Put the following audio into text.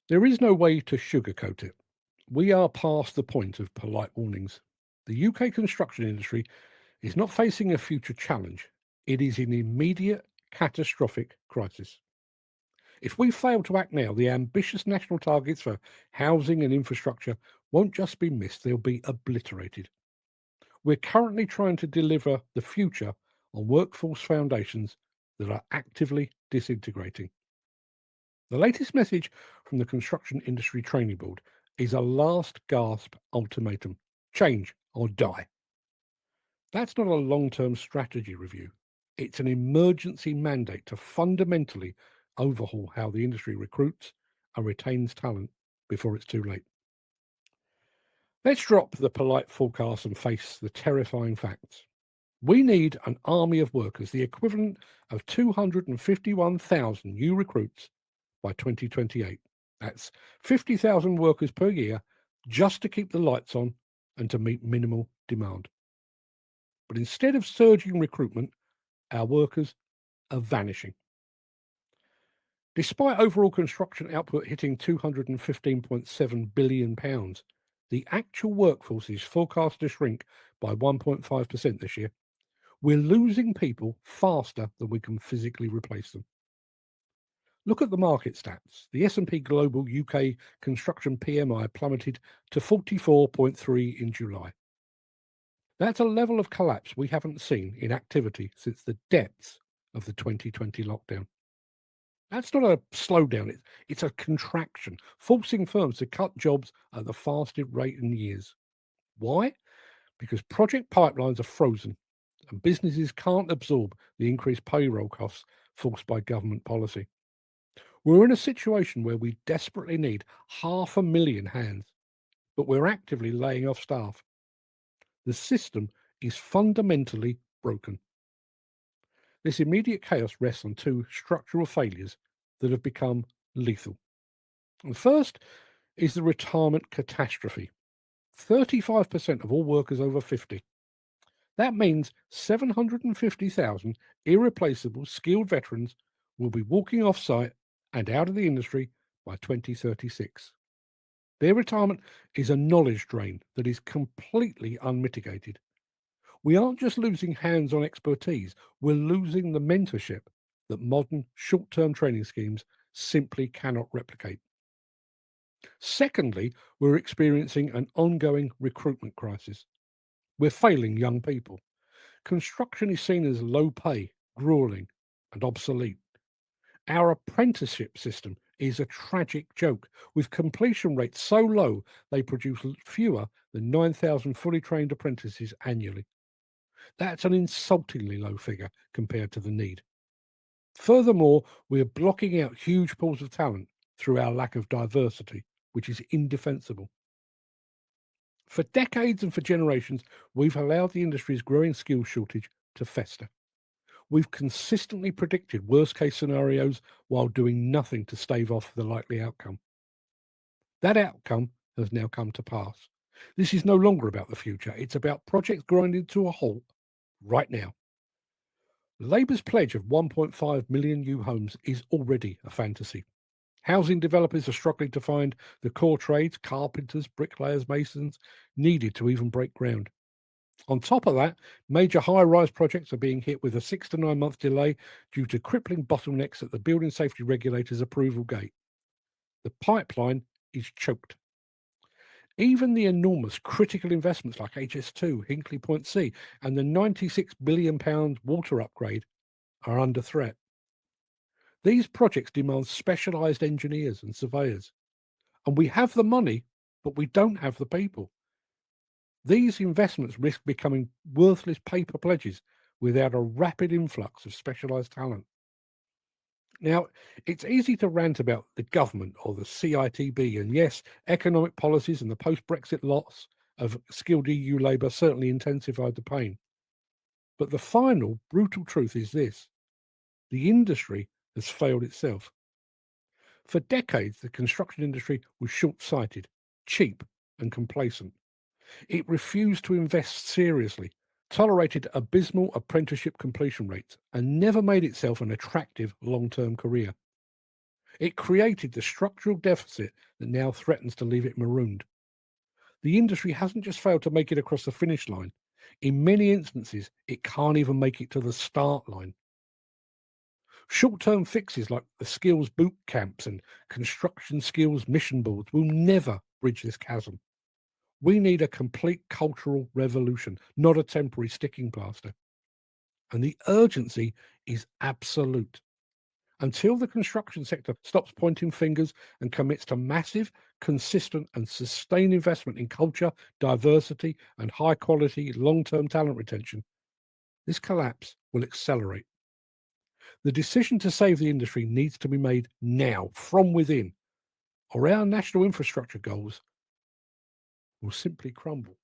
There is no way to sugarcoat it. We are past the point of polite warnings. The UK construction industry is not facing a future challenge, it is in immediate catastrophic crisis. If we fail to act now, the ambitious national targets for housing and infrastructure won't just be missed, they'll be obliterated. We're currently trying to deliver the future on workforce foundations that are actively disintegrating. The latest message from the Construction Industry Training Board is a last gasp ultimatum: change or die. That's not a long term strategy review. It's an emergency mandate to fundamentally overhaul how the industry recruits and retains talent before it's too late. Let's drop the polite forecasts and face the terrifying facts. We need an army of workers, the equivalent of 251,000 new recruits by 2028. That's 50,000 workers per year just to keep the lights on and to meet minimal demand. But instead of surging recruitment, our workers are vanishing. Despite overall construction output hitting £215.7 billion, the actual workforce is forecast to shrink by 1.5% this year. We're losing people faster than we can physically replace them. Look at the market stats. The S&P Global UK construction PMI plummeted to 44.3 in July. That's a level of collapse we haven't seen in activity since the depths of the 2020 lockdown. That's not a slowdown, it's a contraction, forcing firms to cut jobs at the fastest rate in years. Why? Because project pipelines are frozen and businesses can't absorb the increased payroll costs forced by government policy. We're in a situation where we desperately need 500,000 hands, but we're actively laying off staff. The system is fundamentally broken. This immediate chaos rests on two structural failures that have become lethal. The first is the retirement catastrophe. 35% of all workers over 50. That means 750,000 irreplaceable skilled veterans will be walking off site and out of the industry by 2036. Their retirement is a knowledge drain that is completely unmitigated. We aren't just losing hands on expertise, we're losing the mentorship that modern short term training schemes simply cannot replicate. Secondly, we're experiencing an ongoing recruitment crisis. We're failing young people. Construction is seen as low pay, grueling, and obsolete. Our apprenticeship system is a tragic joke, with completion rates so low they produce fewer than 9,000 fully trained apprentices annually. That's an insultingly low figure compared to the need. Furthermore, we're blocking out huge pools of talent through our lack of diversity, which is indefensible. For decades and for generations, we've allowed the industry's growing skills shortage to fester. We've consistently predicted worst case scenarios while doing nothing to stave off the likely outcome. That outcome has now come to pass. This is no longer about the future, it's about projects grinding to a halt right now. Labour's pledge of 1.5 million new homes is already a fantasy. Housing developers are struggling to find the core trades, carpenters, bricklayers, masons, needed to even break ground. On top of that, major high-rise projects are being hit with a 6 to 9 month delay due to crippling bottlenecks at the building safety regulator's approval gate. The pipeline is choked. Even the enormous critical investments like HS2, Hinkley Point C, and the £96 billion water upgrade are under threat. These projects demand specialised engineers and surveyors, and we have the money, but we don't have the people. These investments risk becoming worthless paper pledges without a rapid influx of specialised talent. Now, it's easy to rant about the government or the CITB, and yes, economic policies and the post Brexit loss of skilled EU labour certainly intensified the pain. But the final brutal truth is this: the industry has failed itself. For decades, the construction industry was short sighted, cheap, and complacent. It refused to invest seriously, tolerated abysmal apprenticeship completion rates, and never made itself an attractive long term career. It created the structural deficit that now threatens to leave it marooned. The industry hasn't just failed to make it across the finish line. In many instances, it can't even make it to the start line. Short term fixes like the skills boot camps and construction skills mission boards will never bridge this chasm. We need a complete cultural revolution, not a temporary sticking plaster. And the urgency is absolute. Until the construction sector stops pointing fingers and commits to massive, consistent, and sustained investment in culture, diversity, and high quality long term talent retention, this collapse will accelerate. The decision to save the industry needs to be made now, from within, or our national infrastructure goals will simply crumble.